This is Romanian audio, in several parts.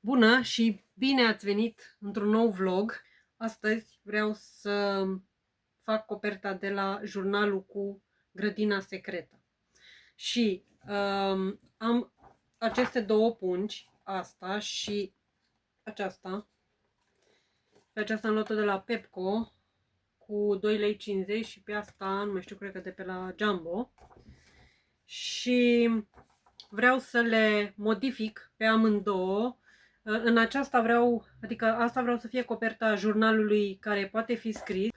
Bună și bine ați venit într-un nou vlog. Astăzi vreau să fac coperta de la jurnalul cu grădina secretă. Și am aceste două pungi, asta și aceasta. Pe aceasta am luat-o de la Pepco cu 2,50 lei și pe asta, nu mai știu, cred că de pe la Jumbo. Și vreau să le modific pe amândouă. În aceasta vreau, adică asta vreau să fie coperta jurnalului care poate fi scris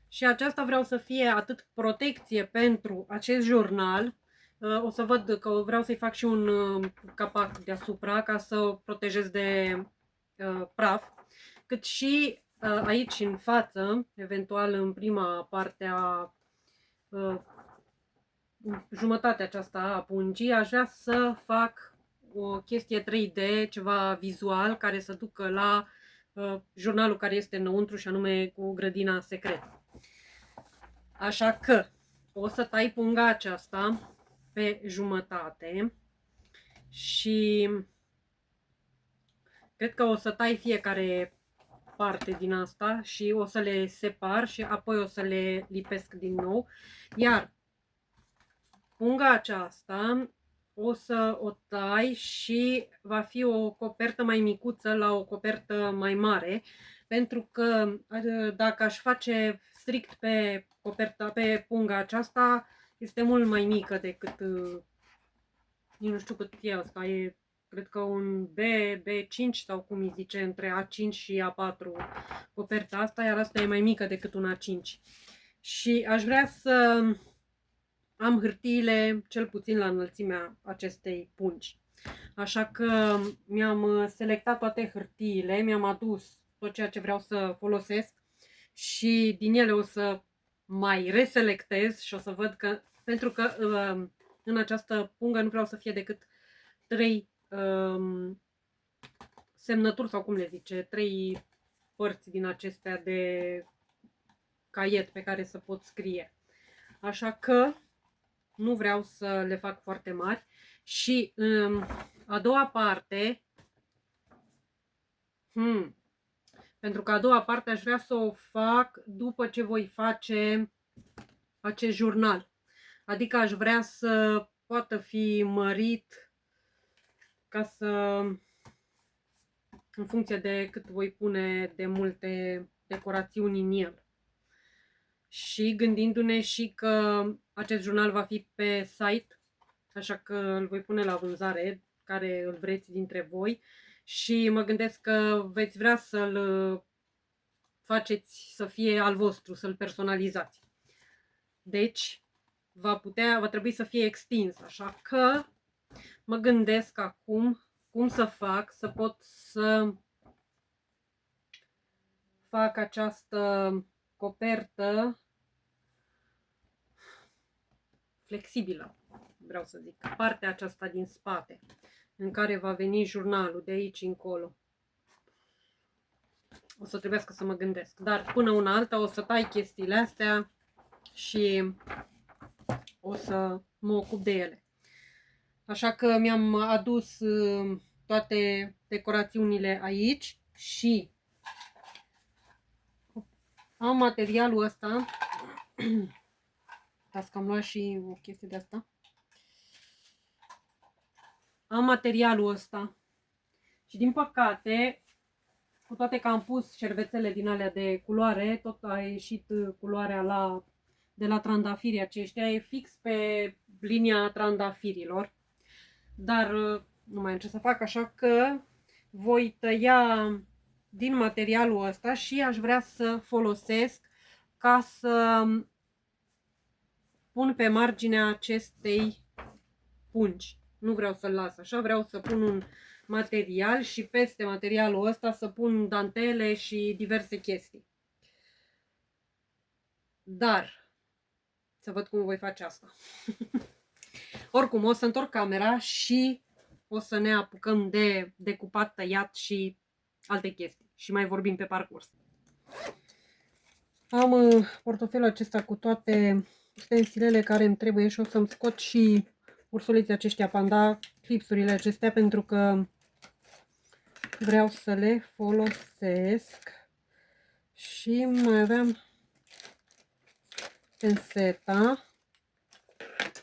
și aceasta vreau să fie atât protecție pentru acest jurnal. O să văd că vreau să-i fac și un capac deasupra ca să o protejez de praf, cât și aici în față, eventual în prima parte a jumătatea aceasta a pungii, aș vrea să fac o chestie 3D, ceva vizual, care să ducă la jurnalul care este înăuntru și anume cu grădina secretă. Așa că o să tai punga aceasta pe jumătate și cred că o să tai fiecare parte din asta și o să le separ și apoi o să le lipesc din nou. Iar punga aceasta o să o tai și va fi o copertă mai micuță la o copertă mai mare, pentru că dacă aș face strict pe coperta, pe punga aceasta, este mult mai mică decât, nu știu cât e asta, e cred că un B5 sau cum îi zice, între A5 și A4 coperta asta, iar asta e mai mică decât un A5. Și aș vrea să am hârtiile cel puțin la înălțimea acestei pungi. Așa că mi-am selectat toate hârtiile, mi-am adus tot ceea ce vreau să folosesc și din ele o să mai reselectez și o să văd că, pentru că în această pungă nu vreau să fie decât 3 semnături sau cum le zice, 3 părți din acestea de caiet pe care să pot scrie. Așa că nu vreau să le fac foarte mari și a doua parte, pentru că a doua parte aș vrea să o fac după ce voi face acest jurnal. Adică aș vrea să poată fi mărit ca să, în funcție de cât voi pune de multe decorațiuni în el. Și gândindu-ne și că acest jurnal va fi pe site, așa că îl voi pune la vânzare, care îl vreți dintre voi, și mă gândesc că veți vrea să-l faceți să fie al vostru, să-l personalizați. Deci va trebui să fie extins, așa că mă gândesc acum cum să fac, să pot să fac această copertă flexibilă, vreau să zic, partea aceasta din spate, în care va veni jurnalul de aici încolo. O să trebuiască să mă gândesc, dar până una alta o să tai chestiile astea și o să mă ocup de ele. Așa că mi-am adus toate decorațiunile aici și am materialul ăsta. Las că am luat și o chestie de asta. Am materialul ăsta și din păcate, cu toate că am pus șervețele din alea de culoare, tot a ieșit culoarea de la trandafirii aceștia, e fix pe linia trandafirilor, dar nu mai am ce să fac, așa că voi tăia din materialul ăsta și aș vrea să folosesc ca să pun pe marginea acestei pungi. Nu vreau să-l las așa, vreau să pun un material și peste materialul ăsta să pun dantele și diverse chestii. Dar să văd cum voi face asta. Oricum, o să întorc camera și o să ne apucăm de decupat, tăiat și alte chestii. Și mai vorbim pe parcurs. Am portofelul acesta cu toate stensilele care îmi trebuie și o să-mi scot și ursuleții aceștia panda, clipsurile acestea, pentru că vreau să le folosesc. Și mai aveam penseta,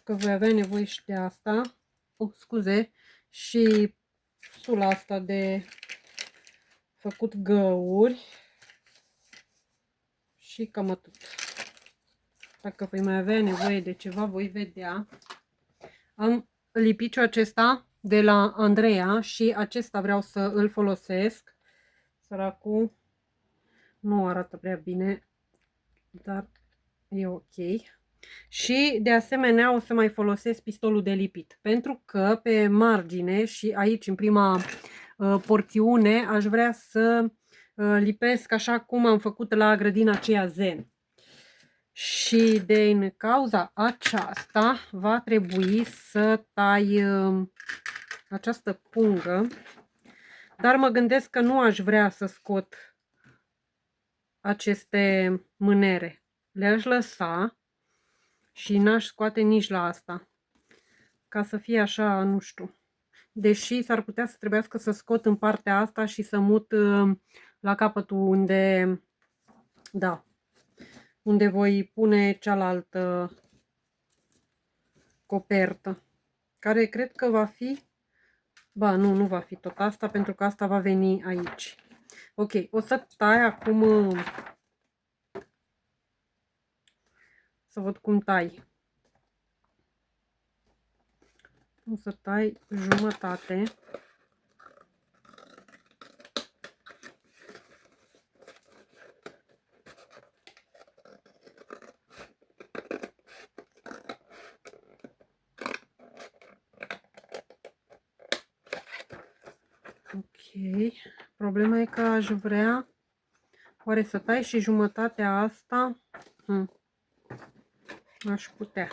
că voi avea nevoie și de asta. Scuze, și sula asta de făcut găuri. Și cam atât. Dacă voi mai avea nevoie de ceva, voi vedea. Am lipiciul acesta de la Andreea și acesta vreau să îl folosesc. Săracul nu arată prea bine, dar e ok. Și de asemenea o să mai folosesc pistolul de lipit, pentru că pe margine și aici în prima porțiune aș vrea să lipesc așa cum am făcut la grădina aceea zen. Și din cauza aceasta va trebui să tai această pungă, dar mă gândesc că nu aș vrea să scot aceste mânere. Le-aș lăsa și n-aș scoate nici la asta, ca să fie așa, nu știu. Deși s-ar putea să trebuiască să scot în partea asta și să mut la capătul unde, da, unde voi pune cealaltă copertă, care cred că va fi, ba nu, nu va fi tot asta, pentru că asta va veni aici. Ok, o să tai acum, să văd cum tai. O să tai jumătate. Ok, problema e că aș vrea oare să tai și jumătatea asta. Aș putea.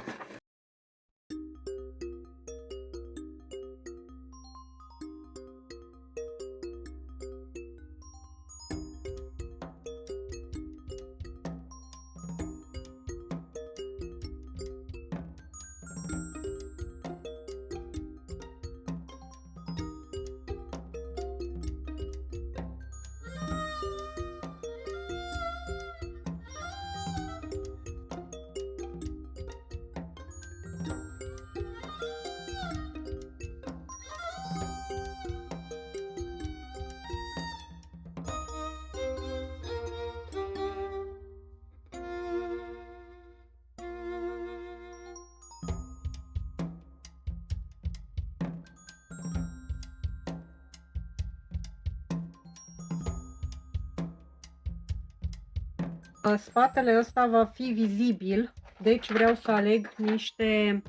Spatele ăsta va fi vizibil, deci vreau să aleg niște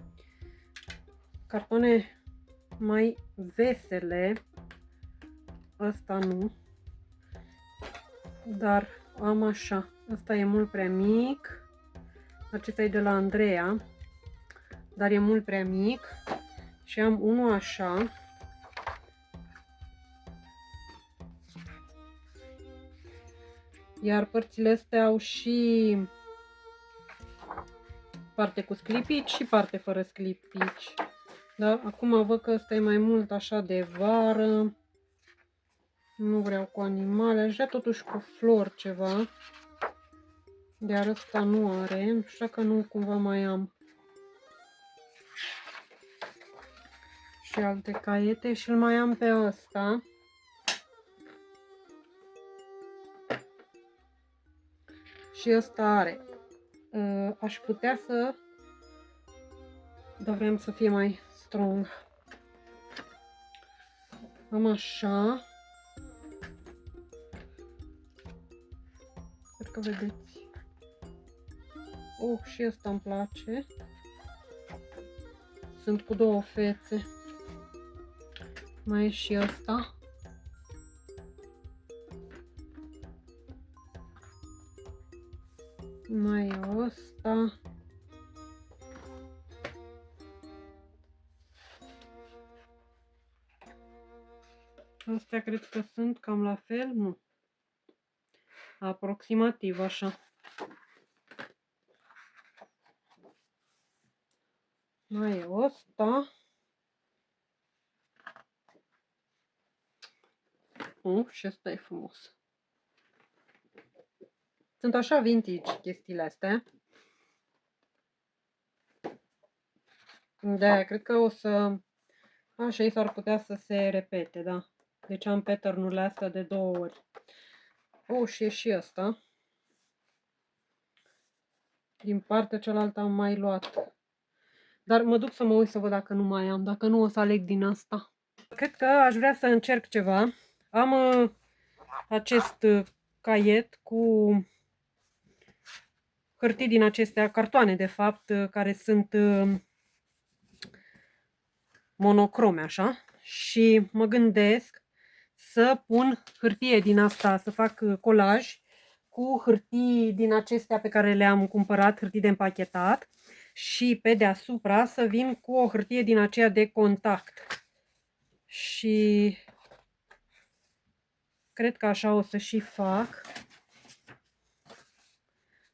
cartoane mai vesele. Ăsta nu, dar am așa. Ăsta e mult prea mic. Acesta e de la Andreea, dar e mult prea mic. Și am unul așa. Iar părțile astea au și parte cu sclipici și parte fără sclipici. Da? Acum văd că ăsta e mai mult așa de vară. Nu vreau cu animale. Aș vrea totuși cu flori ceva. Iar ăsta nu are. Nu știu dacă nu cumva mai am și alte caiete. Și îl mai am pe ăsta. Și ăsta are. Aș putea să... Dar vrem să fie mai strong. Am așa. Sper că vedeți. Oh, și ăsta îmi place. Sunt cu două fețe. Mai e și ăsta. Mai e ăsta. Astea cred că sunt cam la fel, nu. Aproximativ așa. Mai e ăsta. Și ăsta e frumos. Sunt așa vintage chestiile astea. Da, cred că o să... Așa, ei s-ar putea să se repete, da. Deci am pattern-urile astea de 2 ori. Și e și ăsta. Din partea cealaltă am mai luat. Dar mă duc să mă uit să văd dacă nu mai am. Dacă nu, o să aleg din asta. Cred că aș vrea să încerc ceva. Am acest caiet cu hârtii din acestea, cartoane de fapt, care sunt monocrome așa. Și mă gândesc să pun hârtie din asta, să fac colaj cu hârtii din acestea pe care le-am cumpărat, hârtii de împachetat, și pe deasupra să vin cu o hârtie din aceea de contact. Și cred că așa o să și fac.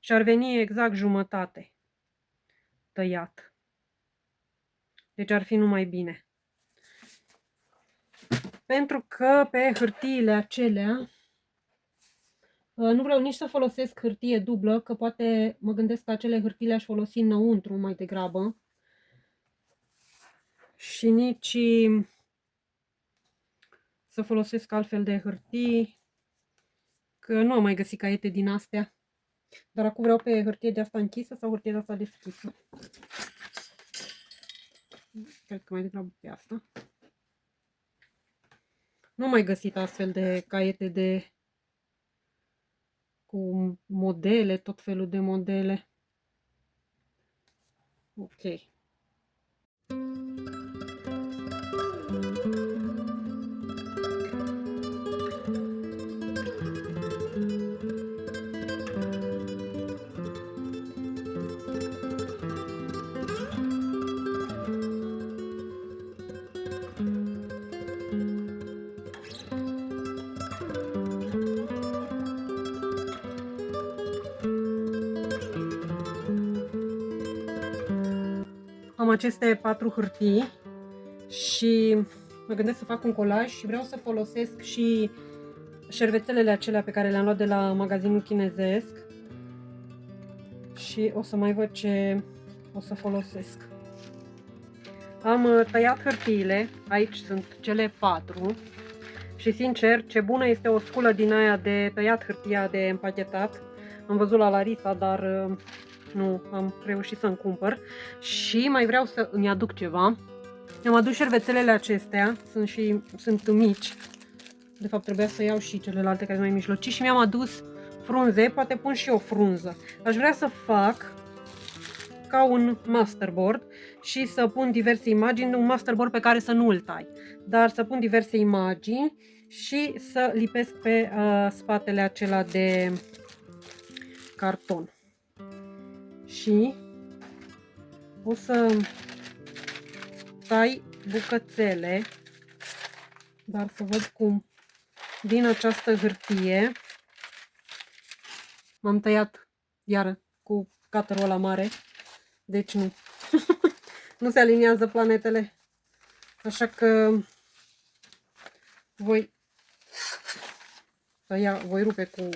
Și ar veni exact jumătate tăiat. Deci ar fi numai bine. Pentru că pe hârtiile acelea nu vreau nici să folosesc hârtie dublă, că poate mă gândesc că acele hârtii le-aș folosi înăuntru mai degrabă. Și nici să folosesc altfel de hârtii, că nu am mai găsit caiete din astea. Dar acum vreau pe hârtie de asta închisă sau hârtie de asta deschisă. Cred că mai degrabă pe asta. Nu am mai găsit astfel de caiete de cu modele, tot felul de modele. Ok. Am aceste 4 hârtii și mă gândesc să fac un colaj și vreau să folosesc și șervețelele acelea pe care le-am luat de la magazinul chinezesc și o să mai văd ce o să folosesc. Am tăiat hârtiile, aici sunt cele 4 și sincer ce bună este o sculă din aia de tăiat hârtia de împachetat. Am văzut la Larisa, dar nu am reușit să-mi cumpăr. Și mai vreau să îmi aduc ceva. Mi-am adus șervețelele acestea, sunt mici. De fapt trebuia să iau și celelalte care sunt mai mijlocii și mi-am adus frunze, poate pun și o frunză. Aș vrea să fac ca un masterboard și să pun diverse imagini, un masterboard pe care să nu îl tai, dar să pun diverse imagini și să lipesc pe spatele acela de carton. Și o să tai bucățele, dar să văd cum. Din această hârtie m-am tăiat iară cu cutterul ăla mare, deci nu. Nu se aliniază planetele. Așa că voi rupe cu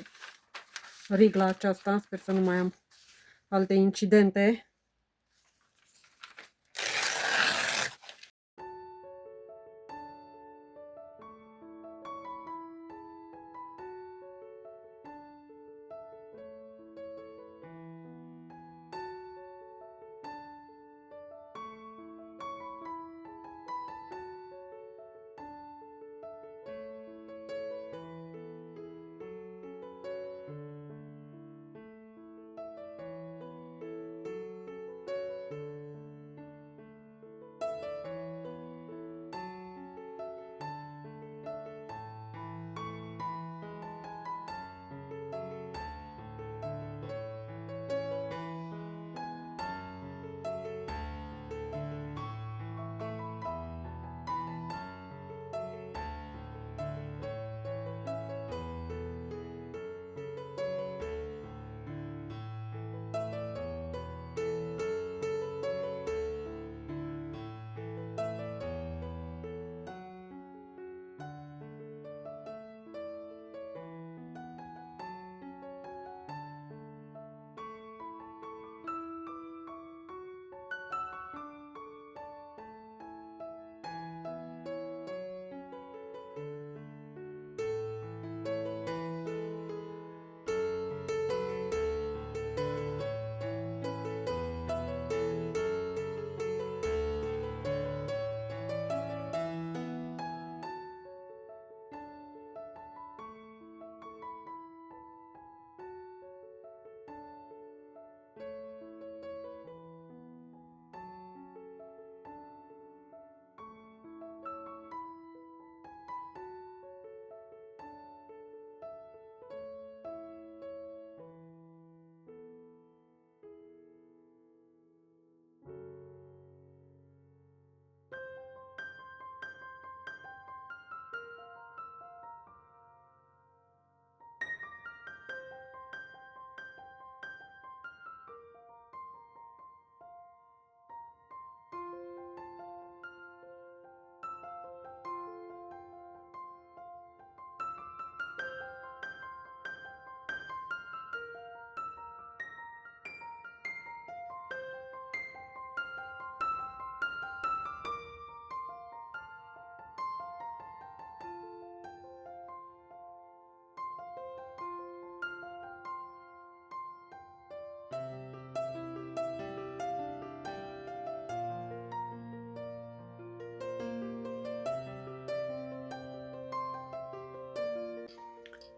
rigla aceasta. Sper să nu mai am alte incidente.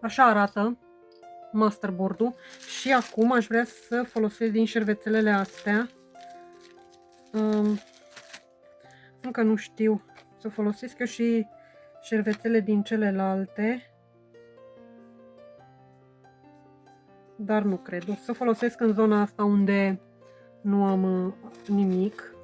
Așa arată masterboard-ul și acum aș vrea să folosesc din șervețelele astea. Încă nu știu să folosesc eu și șervețele din celelalte, dar nu cred. O să folosesc în zona asta unde nu am nimic.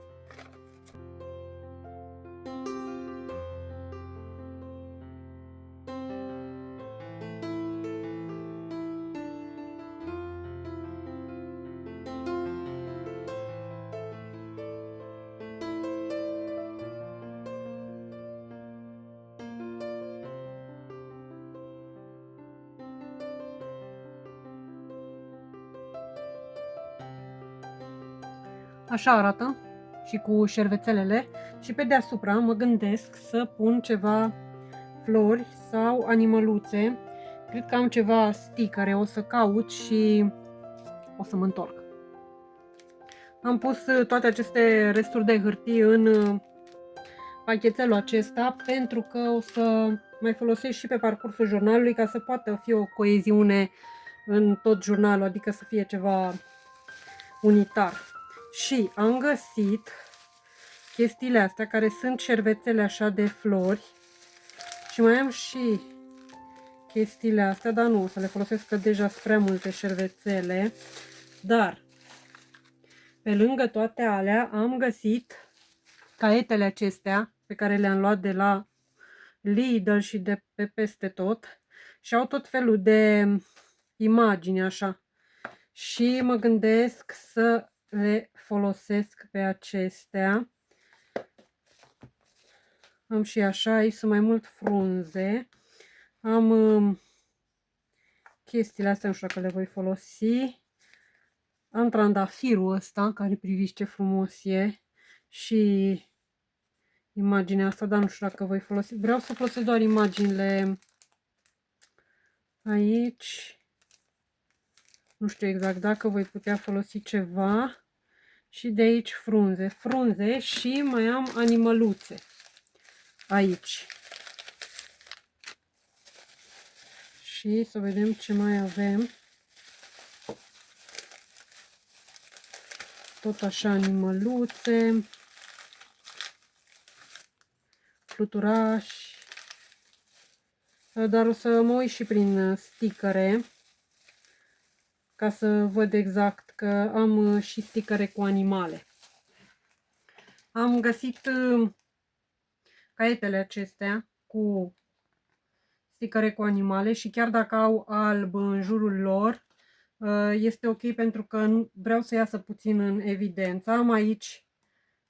Așa arată și cu șervețelele și pe deasupra mă gândesc să pun ceva flori sau animăluțe. Cred că am ceva stickere, o să caut și o să mă întorc. Am pus toate aceste resturi de hârtie în pachetelul acesta pentru că o să mai folosesc și pe parcursul jurnalului ca să poată fi o coeziune în tot jurnalul, adică să fie ceva unitar. Și am găsit chestiile astea care sunt șervețele așa de flori și mai am și chestiile astea, dar nu o să le folosesc că deja sunt prea multe șervețele, dar pe lângă toate alea am găsit caietele acestea pe care le-am luat de la Lidl și de pe peste tot și au tot felul de imagini așa și mă gândesc să le folosesc pe acestea. Am și așa, aici sunt mai mult frunze. Am chestiile astea, nu știu dacă le voi folosi. Am trandafirul ăsta, care priviți ce frumos e. Și imaginea asta, dar nu știu dacă voi folosi. Vreau să folosesc doar imaginile aici. Nu știu exact dacă voi putea folosi ceva. Și de aici frunze. Frunze și mai am animăluțe aici. Și să vedem ce mai avem. Tot așa animăluțe, fluturași. Dar o să mă uit și prin stickere ca să văd exact că am și stickere cu animale. Am găsit caietele acestea cu stickere cu animale și chiar dacă au alb în jurul lor, este ok pentru că vreau să iasă puțin în evidență. Am aici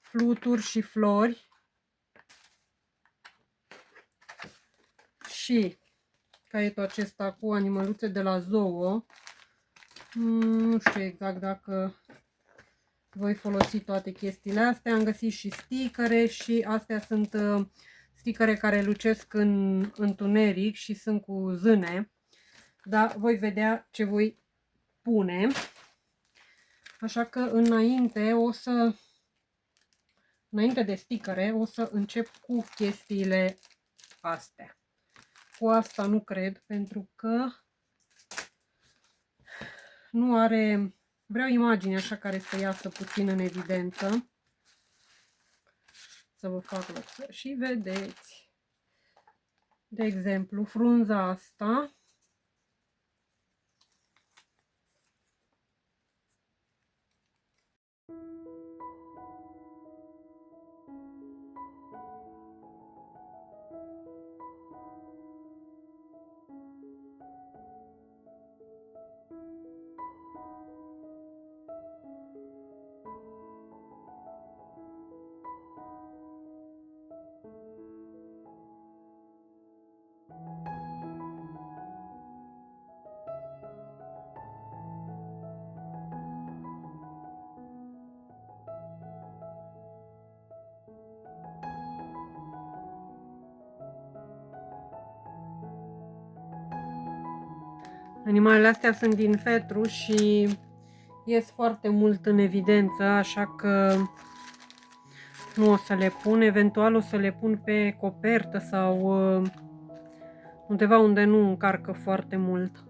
fluturi și flori și caietul acesta cu animăluțe de la Zoo. Nu știu exact dacă voi folosi toate chestiile astea. Am găsit și stickere și astea sunt stickere care lucesc în întuneric și sunt cu zâne. Dar voi vedea ce voi pune. Așa că înainte de stickere o să încep cu chestiile astea. Cu asta nu cred pentru că nu are... Vreau imagini așa care să iasă puțin în evidență. Să vă fac loc să și vedeți. De exemplu, frunza asta. Animalele astea sunt din fetru și ies foarte mult în evidență, așa că nu o să le pun. Eventual o să le pun pe copertă sau undeva unde nu încarcă foarte mult.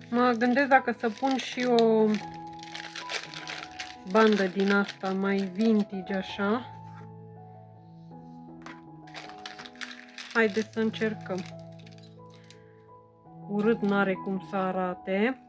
Mă gândesc dacă să pun și o bandă din asta mai vintage așa. Haideți să încercăm. Urât n-are cum să arate.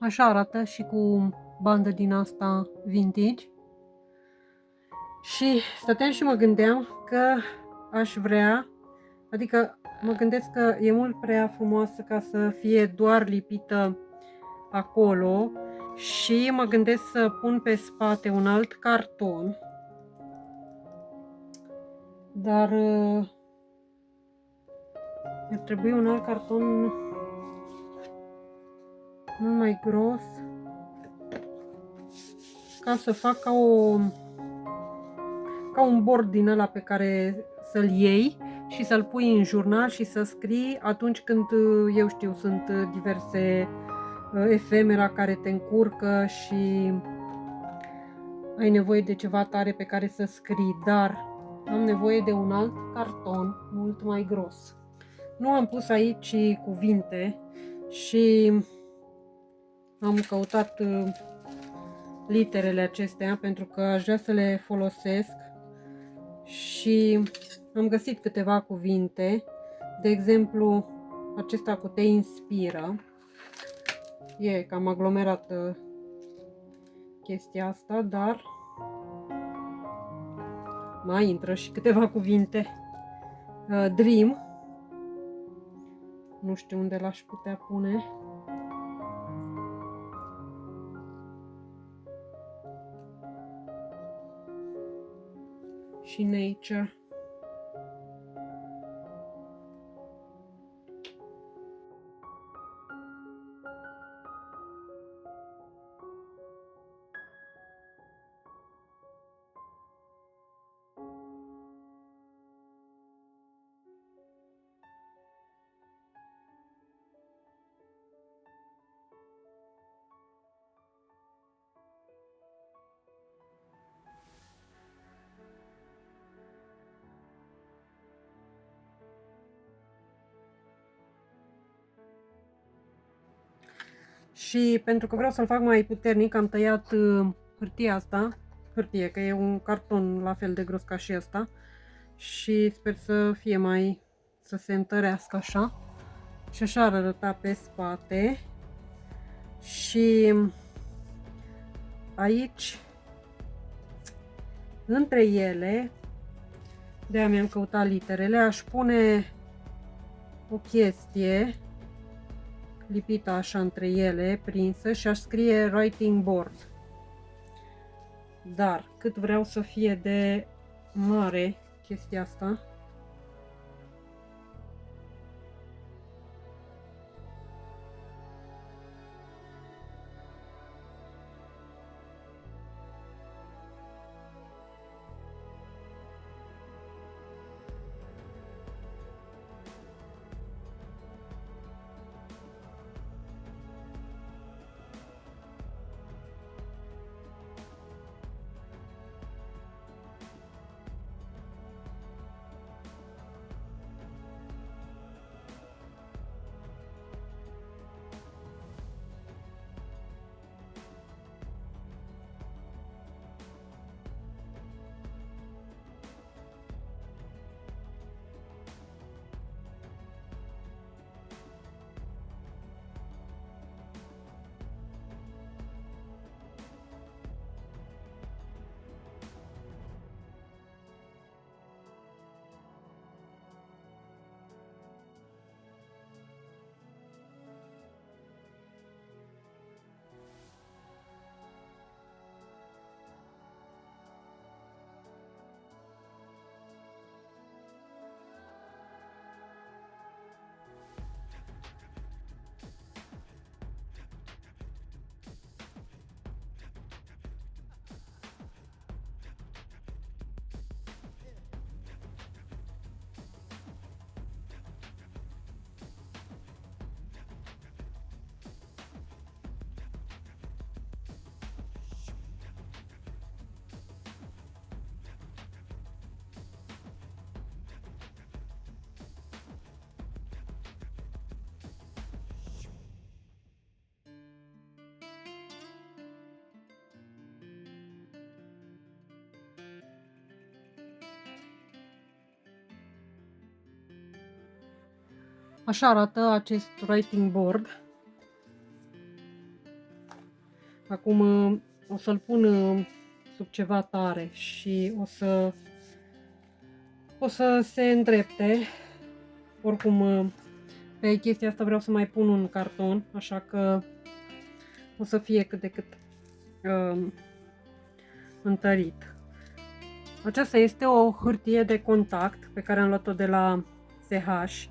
Așa arată și cu bandă din asta vintage. Și stăteam și mă gândeam că aș vrea, adică mă gândesc că e mult prea frumoasă ca să fie doar lipită acolo și mă gândesc să pun pe spate un alt carton. Dar ar trebui un alt carton mult mai gros ca să fac ca un bord din ăla pe care să-l iei și să-l pui în jurnal și să scrii atunci când, eu știu, sunt diverse efemera care te încurcă și ai nevoie de ceva tare pe care să scrii, dar am nevoie de un alt carton mult mai gros. Nu am pus aici cuvinte și am căutat literele acestea pentru că aș vrea să le folosesc și am găsit câteva cuvinte, de exemplu acesta cu te inspiră, e cam aglomerată chestia asta, dar mai intră și câteva cuvinte. Dream, nu știu unde l-aș putea pune. Și nature. Și pentru că vreau să-l fac mai puternic, am tăiat hârtia asta, hârtie, că e un carton la fel de gros ca și ăsta, și sper să fie mai, să se întărească așa. Și așa ar arăta pe spate. Și aici, între ele, de-aia mi-am căutat literele, aș pune o chestie lipită așa între ele, prinsă, și aș scrie writing board. Dar cât vreau să fie de mare chestia asta, așa arată acest writing board. Acum o să-l pun sub ceva tare și o să se îndrepte. Oricum, pe chestia asta vreau să mai pun un carton, așa că o să fie cât de cât întărit. Aceasta este o hârtie de contact pe care am luat-o de la SH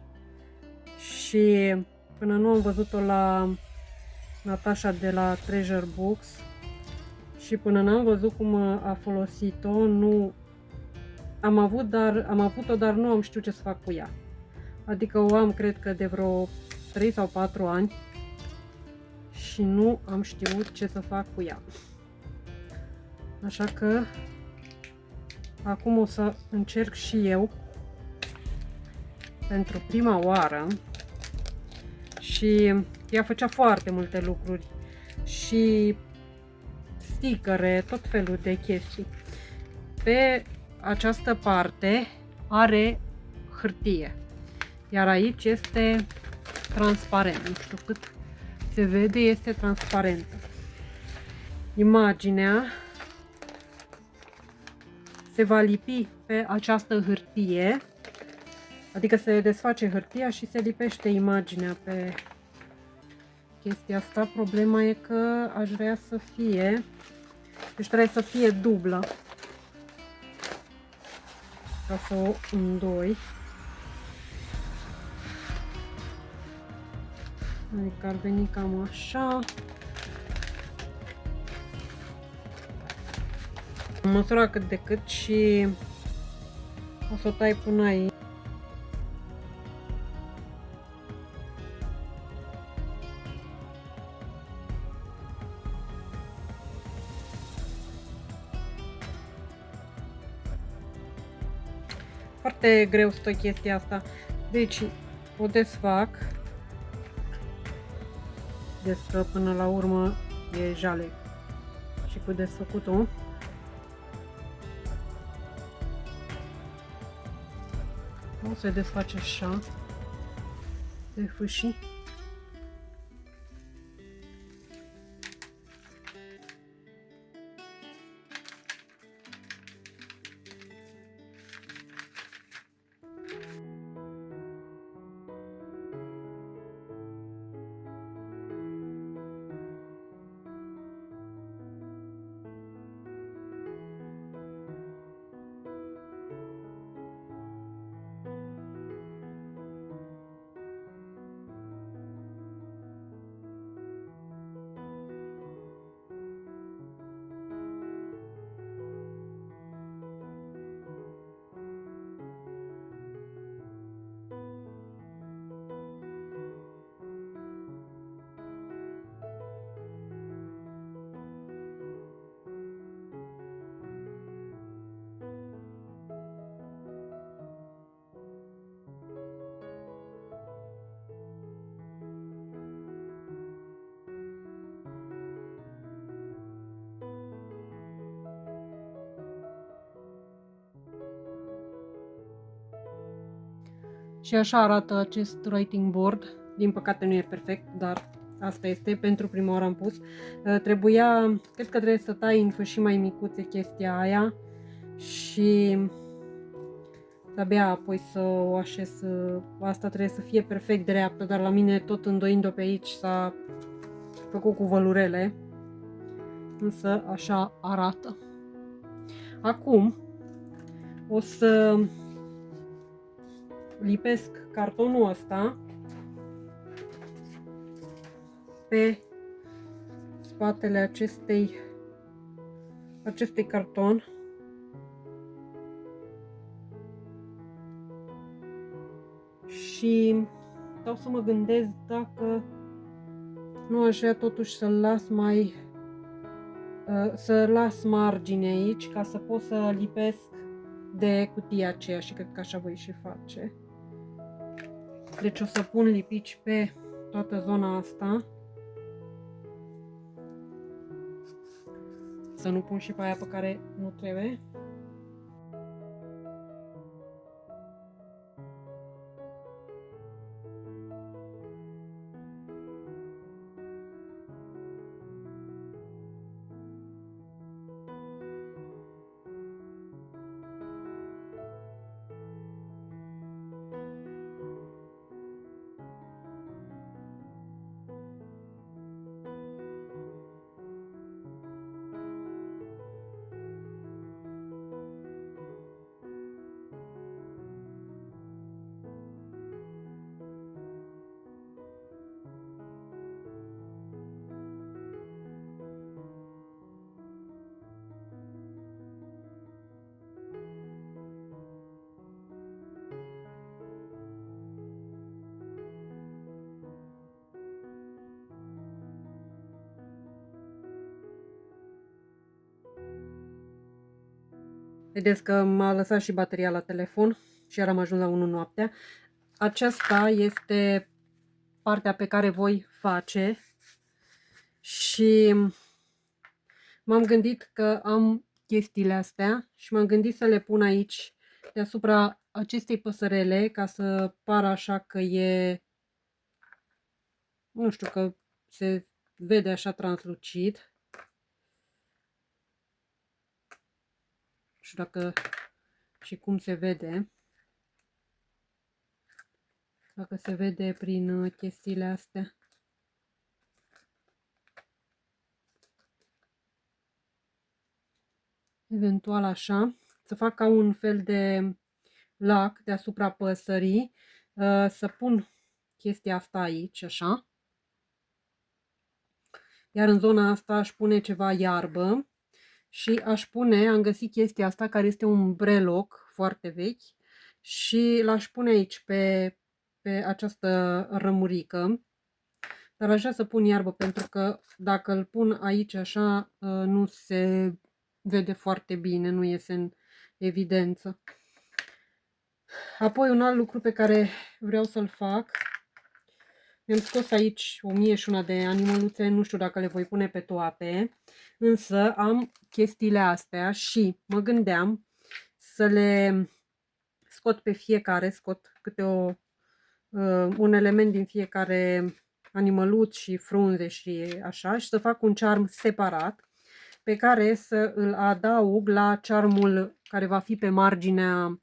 și până nu am văzut-o la Natasha de la Treasure Books și până n-am văzut cum a folosit-o, nu am avut-o, dar nu am știut ce să fac cu ea. Adică o am, cred că de vreo 3 sau 4 ani și nu am știut ce să fac cu ea. Așa că acum o să încerc și eu pentru prima oară. Și ea făcea foarte multe lucruri și stickere, tot felul de chestii. Pe această parte are hârtie, iar aici este transparent. Nu știu cât se vede, este transparentă. Imaginea se va lipi pe această hârtie, adică se desface hârtia și se lipește imaginea pe chestia asta. Problema e că aș vrea să fie, deci trebuie să fie dublă ca să o îndoi. Adică ar veni cam așa. Am măsurat cât de cât și o să o tai până aici. Foarte greu stă chestia asta. Deci o desfac. Deci că până la urmă e jale și cu desfăcut-o. O se desface așa de fâșii. Și așa arată acest writing board. Din păcate nu e perfect, dar asta este, pentru prima oară am pus. Trebuia, cred că trebuie să tai în fâșii mai micuțe chestia aia și abia apoi să o așez. Asta trebuie să fie perfect dreaptă, dar la mine tot îndoind-o pe aici s-a făcut cu vălurele. Însă așa arată. Acum o să lipesc cartonul ăsta pe spatele acestui carton. Și stau să mă gândesc dacă nu aș vrea totuși să las margine aici ca să pot să lipesc de cutia aceea și cred că așa voi și face. Deci o să pun lipici pe toată zona asta. Să nu pun și pe aia pe care nu trebuie. Vedeți că m-a lăsat și bateria la telefon și iar am ajuns la 1 noaptea. Aceasta este partea pe care voi face și m-am gândit că am chestiile astea și m-am gândit să le pun aici deasupra acestei păsărele ca să pară așa că e, nu știu, că se vede așa translucid. Nu știu dacă și cum se vede. Dacă se vede prin chestiile astea. Eventual așa. Să fac ca un fel de lac deasupra păsării. Să pun chestia asta aici, așa. Iar în zona asta aș pune ceva iarbă. Și aș pune, am găsit chestia asta care este un breloc foarte vechi. Și l-aș pune aici pe această rămurică. Dar aș vrea să pun iarbă pentru că dacă îl pun aici așa nu se vede foarte bine, nu iese în evidență. Apoi un alt lucru pe care vreau să-l fac. Mi-am scos aici 1001 de animăluțe, nu știu dacă le voi pune pe toate. Însă am chestiile astea și mă gândeam să le scot pe fiecare, scot câte un element din fiecare animăluț și frunze și așa, și să fac un charm separat pe care să îl adaug la charmul care va fi pe marginea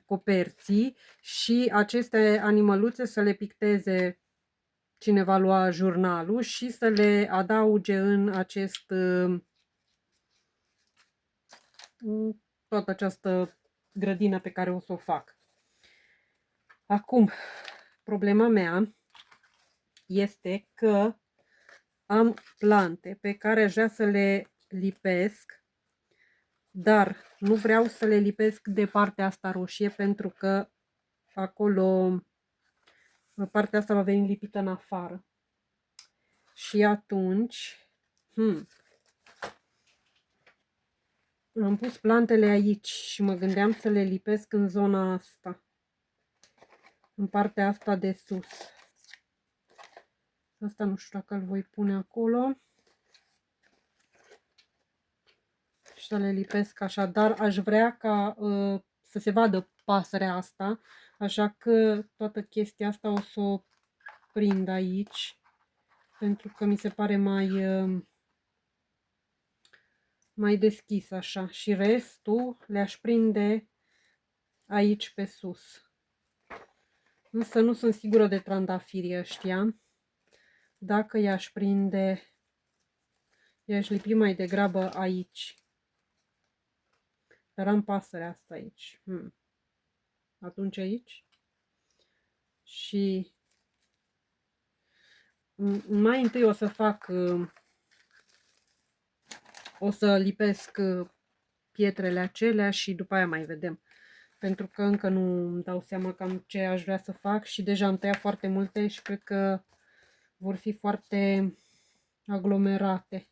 coperții și aceste animăluțe să le picteze cine va lua jurnalul și să le adauge în toată această grădină pe care o să o fac. Acum, problema mea este că am plante pe care aș vrea să le lipesc, dar nu vreau să le lipesc de partea asta roșie pentru că acolo partea asta va veni lipită în afară. Și atunci am pus plantele aici și mă gândeam să le lipesc în zona asta, în partea asta de sus. Asta nu știu dacă îl voi pune acolo. Și să le lipesc așa, dar aș vrea ca să se vadă pasărea asta, așa că toată chestia asta o să o prind aici, pentru că mi se pare mai deschis așa, și restul le-aș prinde aici pe sus. Însă nu sunt sigură de trandafirii ăștia. Dacă i-aș prinde, i-aș lipi mai degrabă aici. Dar am pasărea asta aici. Atunci aici. Și mai întâi o să fac, o să lipesc pietrele acelea și după aia mai vedem. Pentru că încă nu îmi dau seama cam ce aș vrea să fac și deja am tăiat foarte multe și cred că vor fi foarte aglomerate.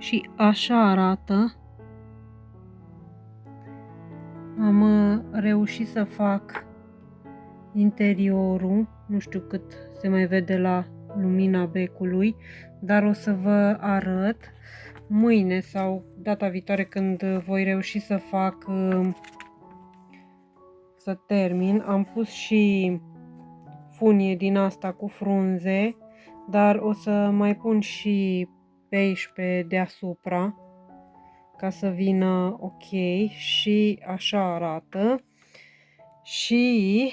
Și așa arată. Am reușit să fac interiorul, nu știu cât se mai vede la lumina becului, dar o să vă arăt mâine sau data viitoare când voi reuși să fac, să termin. Am pus și funie din asta cu frunze, dar o să mai pun și beige pe deasupra ca să vină ok și așa arată. Și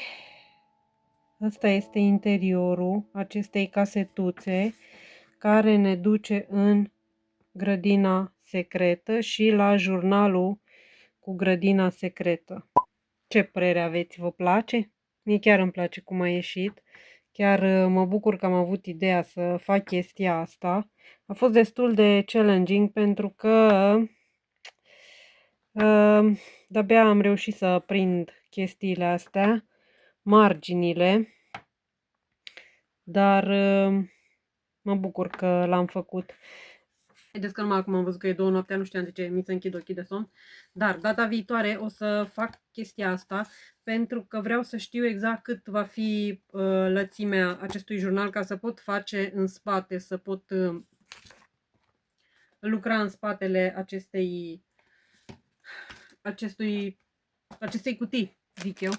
ăsta este interiorul acestei casetuțe care ne duce în grădina secretă și la jurnalul cu grădina secretă. Ce părere aveți? Vă place? Mie chiar îmi place cum a ieșit. Chiar mă bucur că am avut ideea să fac chestia asta. A fost destul de challenging pentru că de-abia am reușit să prind chestiile astea, marginile, dar mă bucur că l-am făcut. Vedeți că numai acum am văzut că e 2 noaptea, nu știam de ce mi se închid ochii de somn. Dar data viitoare o să fac chestia asta pentru că vreau să știu exact cât va fi lățimea acestui jurnal ca să pot face în spate, să pot lucra în spatele acestei cutii, zic eu.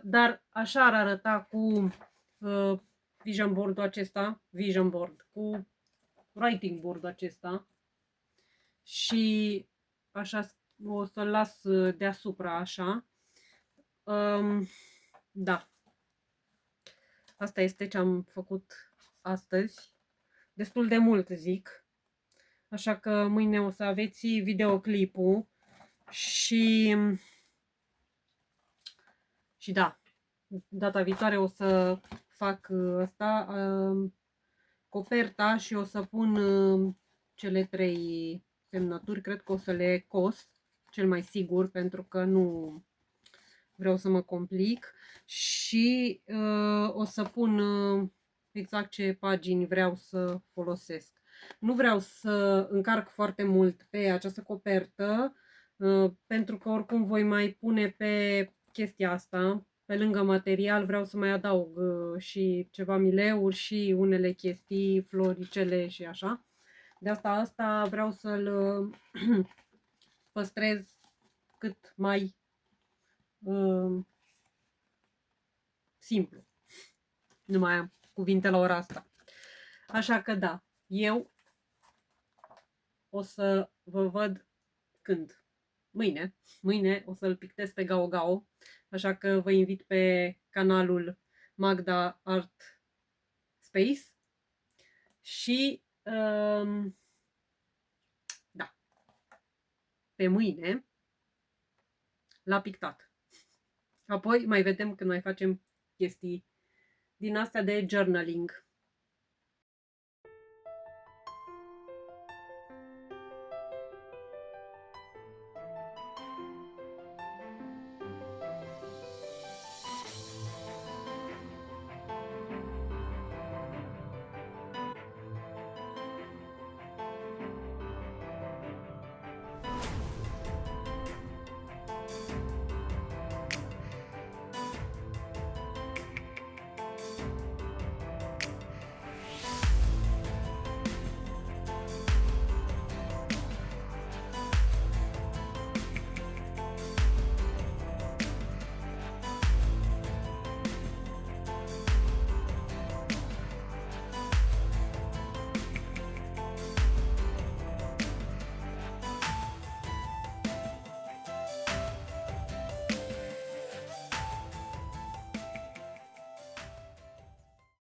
Dar așa ar arăta cu vision board-ul acesta, cu writing board acesta și așa o să-l las deasupra așa. Da. Asta este ce am făcut astăzi. Destul de mult, zic. Așa că mâine o să aveți videoclipul și da, data viitoare o să fac asta, coperta și o să pun cele 3 semnături. Cred că o să le cos, cel mai sigur, pentru că nu vreau să mă complic. Și o să pun exact ce pagini vreau să folosesc. Nu vreau să încarc foarte mult pe această copertă, pentru că oricum voi mai pune pe chestia asta. Pe lângă material vreau să mai adaug și ceva mileuri și unele chestii, floricele și așa. De asta vreau să-l păstrez cât mai simplu. Nu mai am cuvinte la ora asta. Așa că da, eu o să vă văd când? Mâine. Mâine o să-l pictez pe Gao Gao. Așa că vă invit pe canalul Magda Art Space. Și da, pe mâine l-a pictat. Apoi mai vedem când mai facem chestii din astea de journaling.